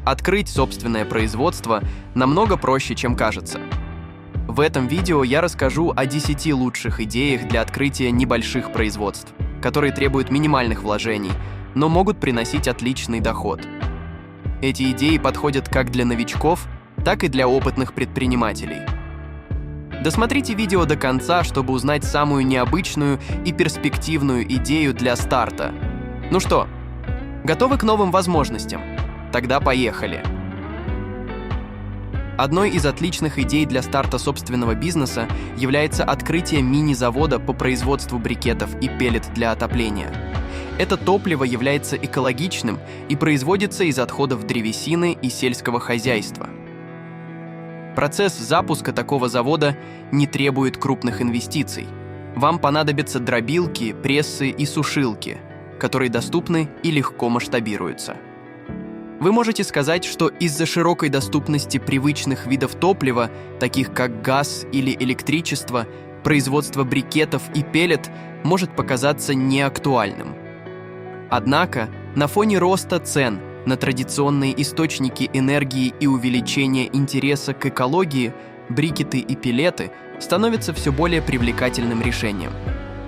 Открыть собственное производство намного проще, чем кажется. В этом видео я расскажу о 10 лучших идеях для открытия небольших производств, которые требуют минимальных вложений, но могут приносить отличный доход. Эти идеи подходят как для новичков, так и для опытных предпринимателей. Досмотрите видео до конца, чтобы узнать самую необычную и перспективную идею для старта. Ну что, готовы к новым возможностям? Тогда поехали! Одной из отличных идей для старта собственного бизнеса является открытие мини-завода по производству брикетов и пеллет для отопления. Это топливо является экологичным и производится из отходов древесины и сельского хозяйства. Процесс запуска такого завода не требует крупных инвестиций. Вам понадобятся дробилки, прессы и сушилки, которые доступны и легко масштабируются. Вы можете сказать, что из-за широкой доступности привычных видов топлива, таких как газ или электричество, производство брикетов и пеллет может показаться неактуальным. Однако, на фоне роста цен на традиционные источники энергии и увеличения интереса к экологии, брикеты и пеллеты становятся все более привлекательным решением.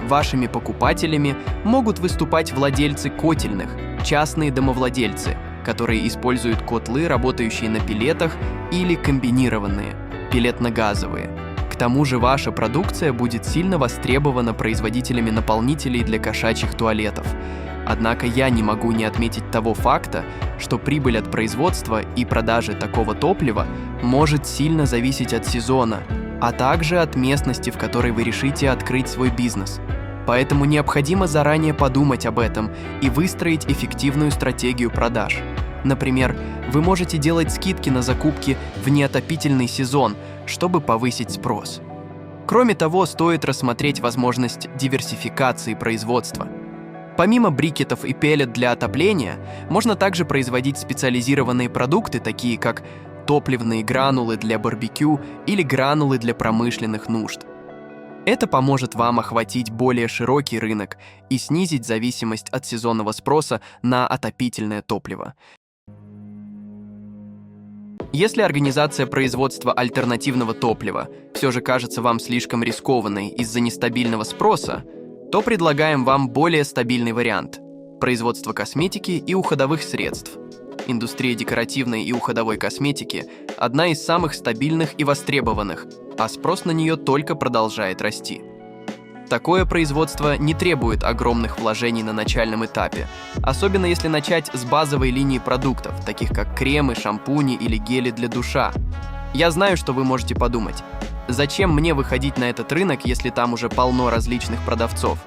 Вашими покупателями могут выступать владельцы котельных, частные домовладельцы, которые используют котлы, работающие на пеллетах, или комбинированные, пеллетно-газовые. К тому же ваша продукция будет сильно востребована производителями наполнителей для кошачьих туалетов. Однако я не могу не отметить того факта, что прибыль от производства и продажи такого топлива может сильно зависеть от сезона, а также от местности, в которой вы решите открыть свой бизнес. Поэтому необходимо заранее подумать об этом и выстроить эффективную стратегию продаж. Например, вы можете делать скидки на закупки в неотопительный сезон, чтобы повысить спрос. Кроме того, стоит рассмотреть возможность диверсификации производства. Помимо брикетов и пеллет для отопления, можно также производить специализированные продукты, такие как топливные гранулы для барбекю или гранулы для промышленных нужд. Это поможет вам охватить более широкий рынок и снизить зависимость от сезонного спроса на отопительное топливо. Если организация производства альтернативного топлива все же кажется вам слишком рискованной из-за нестабильного спроса, то предлагаем вам более стабильный вариант – производство косметики и уходовых средств. Индустрия декоративной и уходовой косметики – одна из самых стабильных и востребованных, а спрос на нее только продолжает расти. Такое производство не требует огромных вложений на начальном этапе, особенно если начать с базовой линии продуктов, таких как кремы, шампуни или гели для душа. Я знаю, что вы можете подумать, зачем мне выходить на этот рынок, если там уже полно различных продавцов?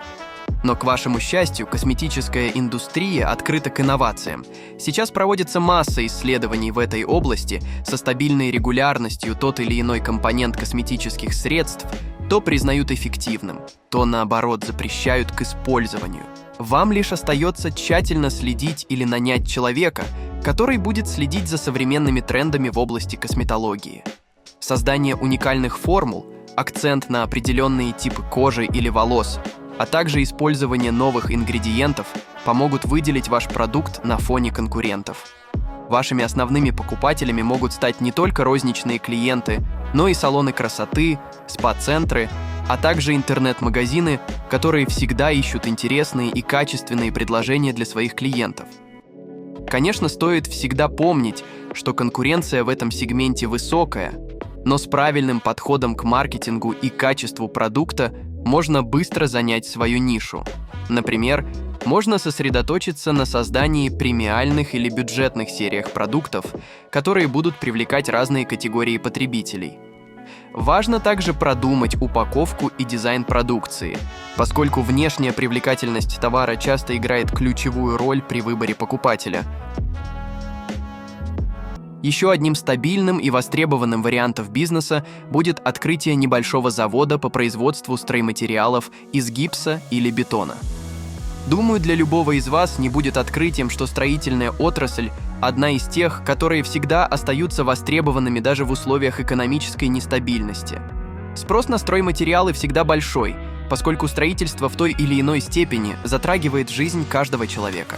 Но, к вашему счастью, косметическая индустрия открыта к инновациям. Сейчас проводится масса исследований в этой области со стабильной регулярностью. Тот или иной компонент косметических средств то признают эффективным, то, наоборот, запрещают к использованию. Вам лишь остается тщательно следить или нанять человека, который будет следить за современными трендами в области косметологии. Создание уникальных формул, акцент на определенные типы кожи или волос, а также использование новых ингредиентов помогут выделить ваш продукт на фоне конкурентов. Вашими основными покупателями могут стать не только розничные клиенты, но и салоны красоты, спа-центры, а также интернет-магазины, которые всегда ищут интересные и качественные предложения для своих клиентов. Конечно, стоит всегда помнить, что конкуренция в этом сегменте высокая, но с правильным подходом к маркетингу и качеству продукта можно быстро занять свою нишу. Например, можно сосредоточиться на создании премиальных или бюджетных сериях продуктов, которые будут привлекать разные категории потребителей. Важно также продумать упаковку и дизайн продукции, поскольку внешняя привлекательность товара часто играет ключевую роль при выборе покупателя. Еще одним стабильным и востребованным вариантом бизнеса будет открытие небольшого завода по производству стройматериалов из гипса или бетона. Думаю, для любого из вас не будет открытием, что строительная отрасль – одна из тех, которые всегда остаются востребованными даже в условиях экономической нестабильности. Спрос на стройматериалы всегда большой, поскольку строительство в той или иной степени затрагивает жизнь каждого человека.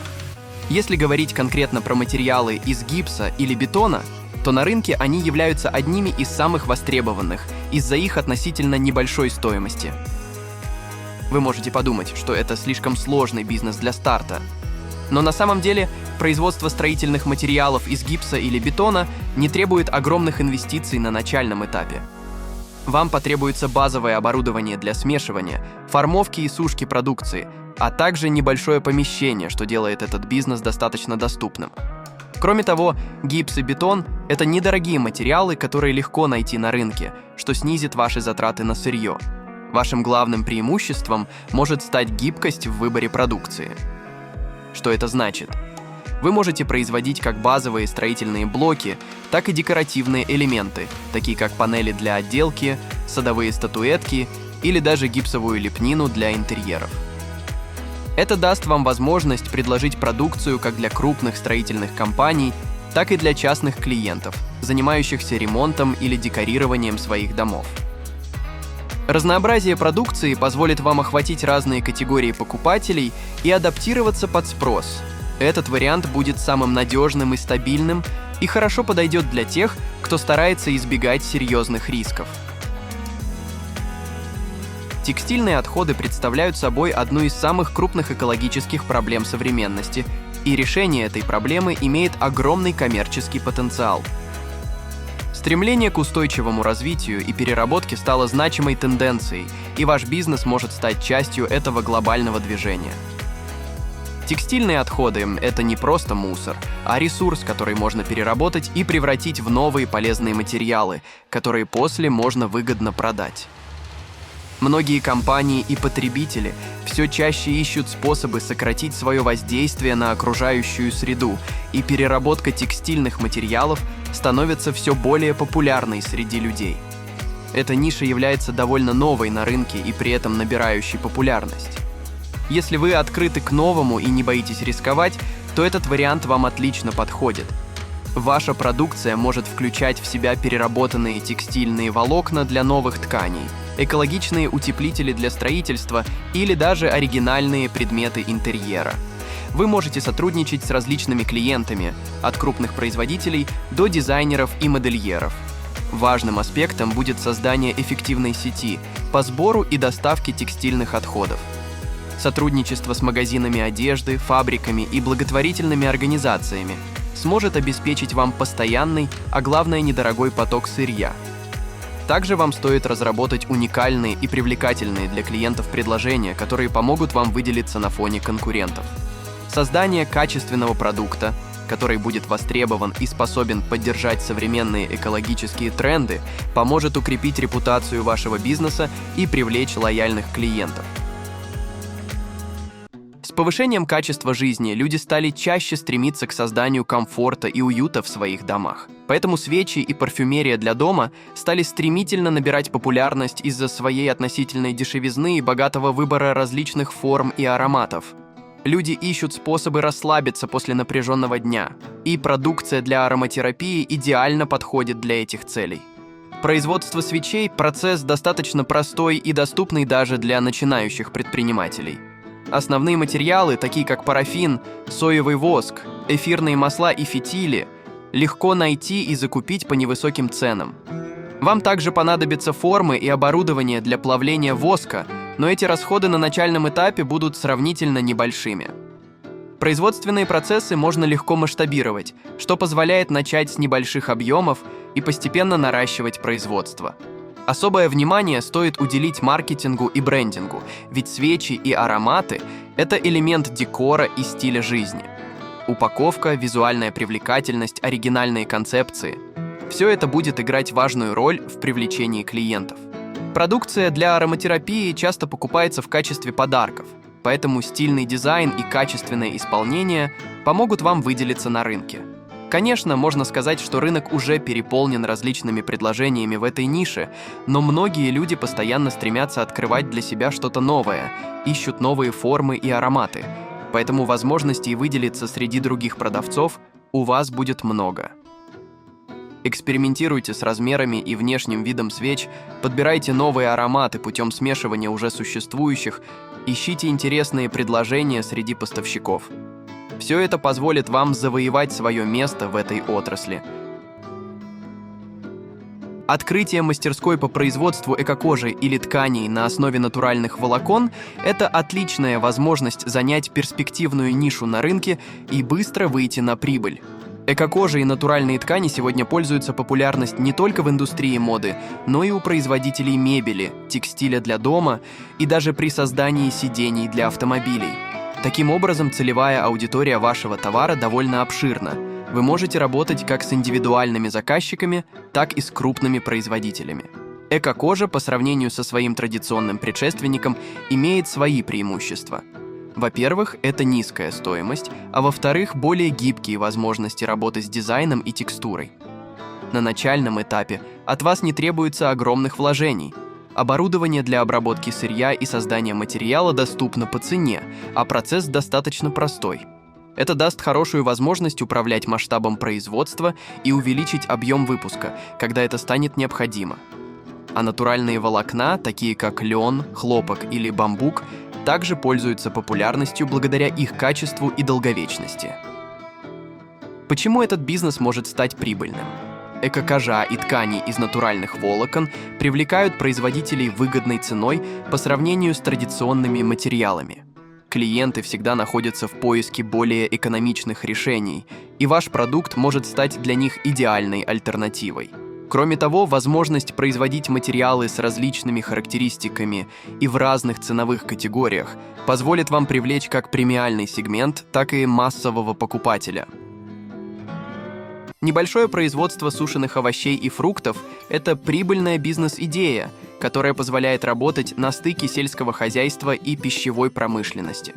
Если говорить конкретно про материалы из гипса или бетона, то на рынке они являются одними из самых востребованных из-за их относительно небольшой стоимости. Вы можете подумать, что это слишком сложный бизнес для старта. Но на самом деле производство строительных материалов из гипса или бетона не требует огромных инвестиций на начальном этапе. Вам потребуется базовое оборудование для смешивания, формовки и сушки продукции, а также небольшое помещение, что делает этот бизнес достаточно доступным. Кроме того, гипс и бетон – это недорогие материалы, которые легко найти на рынке, что снизит ваши затраты на сырье. Вашим главным преимуществом может стать гибкость в выборе продукции. Что это значит? Вы можете производить как базовые строительные блоки, так и декоративные элементы, такие как панели для отделки, садовые статуэтки или даже гипсовую лепнину для интерьеров. Это даст вам возможность предложить продукцию как для крупных строительных компаний, так и для частных клиентов, занимающихся ремонтом или декорированием своих домов. Разнообразие продукции позволит вам охватить разные категории покупателей и адаптироваться под спрос. Этот вариант будет самым надежным и стабильным и хорошо подойдет для тех, кто старается избегать серьезных рисков. Текстильные отходы представляют собой одну из самых крупных экологических проблем современности, и решение этой проблемы имеет огромный коммерческий потенциал. Стремление к устойчивому развитию и переработке стало значимой тенденцией, и ваш бизнес может стать частью этого глобального движения. Текстильные отходы – это не просто мусор, а ресурс, который можно переработать и превратить в новые полезные материалы, которые после можно выгодно продать. Многие компании и потребители все чаще ищут способы сократить свое воздействие на окружающую среду, и переработка текстильных материалов становится все более популярной среди людей. Эта ниша является довольно новой на рынке и при этом набирающей популярность. Если вы открыты к новому и не боитесь рисковать, то этот вариант вам отлично подходит. Ваша продукция может включать в себя переработанные текстильные волокна для новых тканей, экологичные утеплители для строительства или даже оригинальные предметы интерьера. Вы можете сотрудничать с различными клиентами, от крупных производителей до дизайнеров и модельеров. Важным аспектом будет создание эффективной сети по сбору и доставке текстильных отходов. Сотрудничество с магазинами одежды, фабриками и благотворительными организациями сможет обеспечить вам постоянный, а главное недорогой поток сырья. Также вам стоит разработать уникальные и привлекательные для клиентов предложения, которые помогут вам выделиться на фоне конкурентов. Создание качественного продукта, который будет востребован и способен поддержать современные экологические тренды, поможет укрепить репутацию вашего бизнеса и привлечь лояльных клиентов. С повышением качества жизни люди стали чаще стремиться к созданию комфорта и уюта в своих домах. Поэтому свечи и парфюмерия для дома стали стремительно набирать популярность из-за своей относительной дешевизны и богатого выбора различных форм и ароматов. Люди ищут способы расслабиться после напряженного дня, и продукция для ароматерапии идеально подходит для этих целей. Производство свечей – процесс достаточно простой и доступный даже для начинающих предпринимателей. Основные материалы, такие как парафин, соевый воск, эфирные масла и фитили, легко найти и закупить по невысоким ценам. Вам также понадобятся формы и оборудование для плавления воска, но эти расходы на начальном этапе будут сравнительно небольшими. Производственные процессы можно легко масштабировать, что позволяет начать с небольших объемов и постепенно наращивать производство. Особое внимание стоит уделить маркетингу и брендингу, ведь свечи и ароматы – это элемент декора и стиля жизни. Упаковка, визуальная привлекательность, оригинальные концепции – все это будет играть важную роль в привлечении клиентов. Продукция для ароматерапии часто покупается в качестве подарков, поэтому стильный дизайн и качественное исполнение помогут вам выделиться на рынке. Конечно, можно сказать, что рынок уже переполнен различными предложениями в этой нише, но многие люди постоянно стремятся открывать для себя что-то новое, ищут новые формы и ароматы, поэтому возможностей выделиться среди других продавцов у вас будет много. Экспериментируйте с размерами и внешним видом свеч, подбирайте новые ароматы путем смешивания уже существующих, ищите интересные предложения среди поставщиков. Все это позволит вам завоевать свое место в этой отрасли. Открытие мастерской по производству эко-кожи или тканей на основе натуральных волокон – это отличная возможность занять перспективную нишу на рынке и быстро выйти на прибыль. Эко-кожа и натуральные ткани сегодня пользуются популярностью не только в индустрии моды, но и у производителей мебели, текстиля для дома и даже при создании сидений для автомобилей. Таким образом, целевая аудитория вашего товара довольно обширна. Вы можете работать как с индивидуальными заказчиками, так и с крупными производителями. Эко-кожа по сравнению со своим традиционным предшественником имеет свои преимущества. Во-первых, это низкая стоимость, а во-вторых, более гибкие возможности работы с дизайном и текстурой. На начальном этапе от вас не требуется огромных вложений. Оборудование для обработки сырья и создания материала доступно по цене, а процесс достаточно простой. Это даст хорошую возможность управлять масштабом производства и увеличить объем выпуска, когда это станет необходимо. А натуральные волокна, такие как лен, хлопок или бамбук, также пользуются популярностью благодаря их качеству и долговечности. Почему этот бизнес может стать прибыльным? Эко-кожа и ткани из натуральных волокон привлекают производителей выгодной ценой по сравнению с традиционными материалами. Клиенты всегда находятся в поиске более экономичных решений, и ваш продукт может стать для них идеальной альтернативой. Кроме того, возможность производить материалы с различными характеристиками и в разных ценовых категориях позволит вам привлечь как премиальный сегмент, так и массового покупателя. Небольшое производство сушеных овощей и фруктов – это прибыльная бизнес-идея, которая позволяет работать на стыке сельского хозяйства и пищевой промышленности.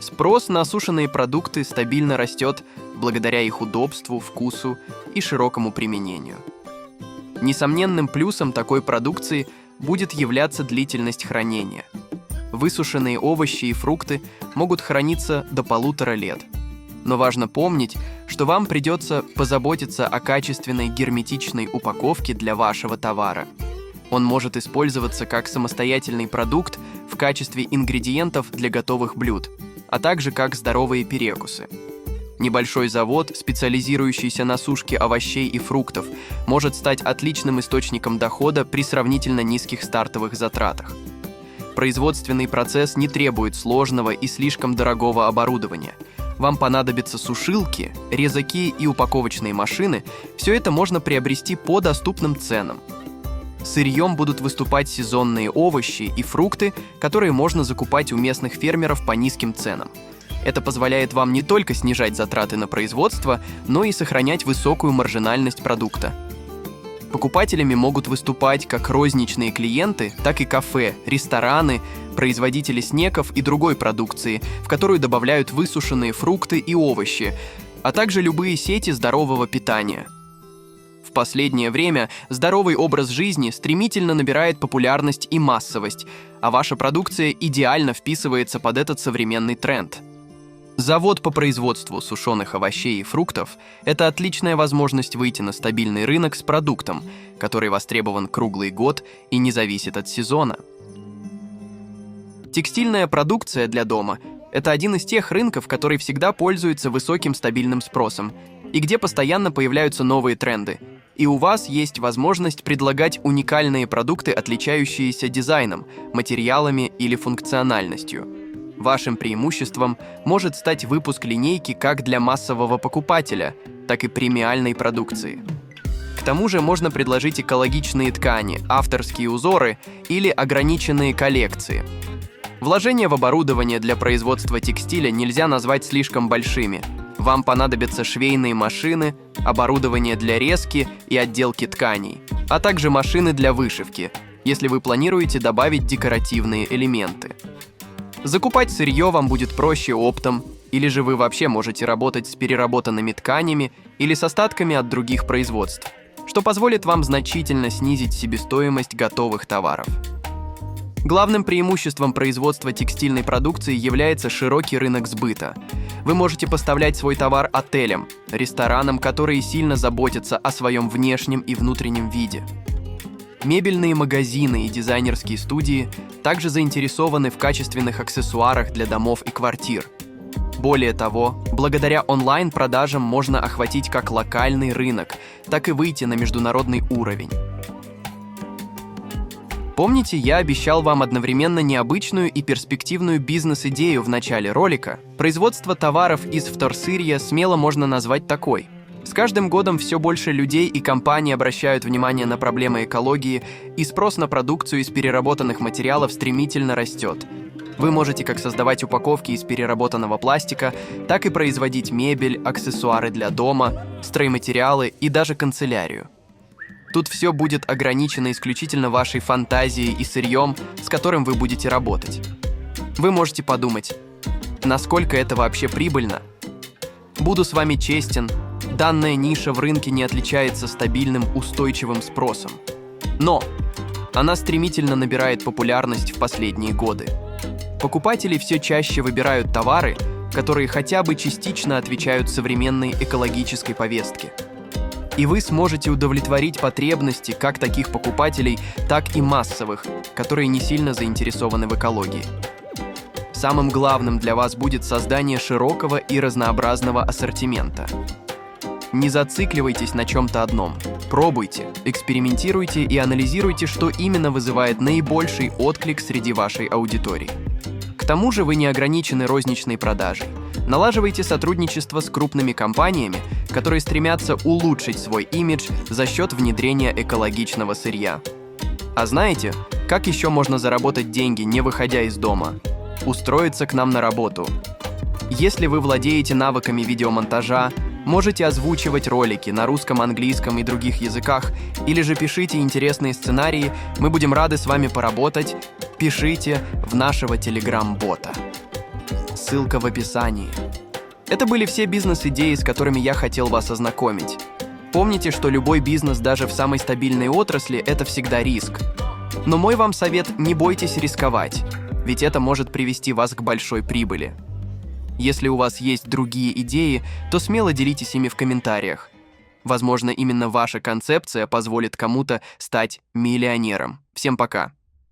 Спрос на сушеные продукты стабильно растет благодаря их удобству, вкусу и широкому применению. Несомненным плюсом такой продукции будет являться длительность хранения. Высушенные овощи и фрукты могут храниться до 1,5 лет. Но важно помнить, что вам придется позаботиться о качественной герметичной упаковке для вашего товара. Он может использоваться как самостоятельный продукт в качестве ингредиентов для готовых блюд, а также как здоровые перекусы. Небольшой завод, специализирующийся на сушке овощей и фруктов, может стать отличным источником дохода при сравнительно низких стартовых затратах. Производственный процесс не требует сложного и слишком дорогого оборудования. Вам понадобятся сушилки, резаки и упаковочные машины. Все это можно приобрести по доступным ценам. Сырьем будут выступать сезонные овощи и фрукты, которые можно закупать у местных фермеров по низким ценам. Это позволяет вам не только снижать затраты на производство, но и сохранять высокую маржинальность продукта. Покупателями могут выступать как розничные клиенты, так и кафе, рестораны, производители снеков и другой продукции, в которую добавляют высушенные фрукты и овощи, а также любые сети здорового питания. В последнее время здоровый образ жизни стремительно набирает популярность и массовость, а ваша продукция идеально вписывается под этот современный тренд. Завод по производству сушеных овощей и фруктов – это отличная возможность выйти на стабильный рынок с продуктом, который востребован круглый год и не зависит от сезона. Текстильная продукция для дома – это один из тех рынков, который всегда пользуется высоким стабильным спросом и где постоянно появляются новые тренды. И у вас есть возможность предлагать уникальные продукты, отличающиеся дизайном, материалами или функциональностью. Вашим преимуществом может стать выпуск линейки как для массового покупателя, так и премиальной продукции. К тому же можно предложить экологичные ткани, авторские узоры или ограниченные коллекции. Вложения в оборудование для производства текстиля нельзя назвать слишком большими. Вам понадобятся швейные машины, оборудование для резки и отделки тканей, а также машины для вышивки, если вы планируете добавить декоративные элементы. Закупать сырье вам будет проще оптом, или же вы вообще можете работать с переработанными тканями или с остатками от других производств, что позволит вам значительно снизить себестоимость готовых товаров. Главным преимуществом производства текстильной продукции является широкий рынок сбыта. Вы можете поставлять свой товар отелям, ресторанам, которые сильно заботятся о своем внешнем и внутреннем виде. Мебельные магазины и дизайнерские студии также заинтересованы в качественных аксессуарах для домов и квартир. Более того, благодаря онлайн-продажам можно охватить как локальный рынок, так и выйти на международный уровень. Помните, я обещал вам одновременно необычную и перспективную бизнес-идею в начале ролика? Производство товаров из вторсырья смело можно назвать такой. С каждым годом все больше людей и компаний обращают внимание на проблемы экологии, и спрос на продукцию из переработанных материалов стремительно растет. Вы можете как создавать упаковки из переработанного пластика, так и производить мебель, аксессуары для дома, стройматериалы и даже канцелярию. Тут все будет ограничено исключительно вашей фантазией и сырьем, с которым вы будете работать. Вы можете подумать, насколько это вообще прибыльно? Буду с вами честен, данная ниша в рынке не отличается стабильным, устойчивым спросом. Но она стремительно набирает популярность в последние годы. Покупатели все чаще выбирают товары, которые хотя бы частично отвечают современной экологической повестке. И вы сможете удовлетворить потребности как таких покупателей, так и массовых, которые не сильно заинтересованы в экологии. Самым главным для вас будет создание широкого и разнообразного ассортимента. Не зацикливайтесь на чем-то одном. Пробуйте, экспериментируйте и анализируйте, что именно вызывает наибольший отклик среди вашей аудитории. К тому же вы не ограничены розничной продажей. Налаживайте сотрудничество с крупными компаниями, которые стремятся улучшить свой имидж за счет внедрения экологичного сырья. А знаете, как еще можно заработать деньги, не выходя из дома? Устроиться к нам на работу. Если вы владеете навыками видеомонтажа, можете озвучивать ролики на русском, английском и других языках, или же пишите интересные сценарии, мы будем рады с вами поработать. Пишите в нашего телеграм-бота. Ссылка в описании. Это были все бизнес-идеи, с которыми я хотел вас ознакомить. Помните, что любой бизнес, даже в самой стабильной отрасли, это всегда риск. Но мой вам совет – не бойтесь рисковать, ведь это может привести вас к большой прибыли. Если у вас есть другие идеи, то смело делитесь ими в комментариях. Возможно, именно ваша концепция позволит кому-то стать миллионером. Всем пока!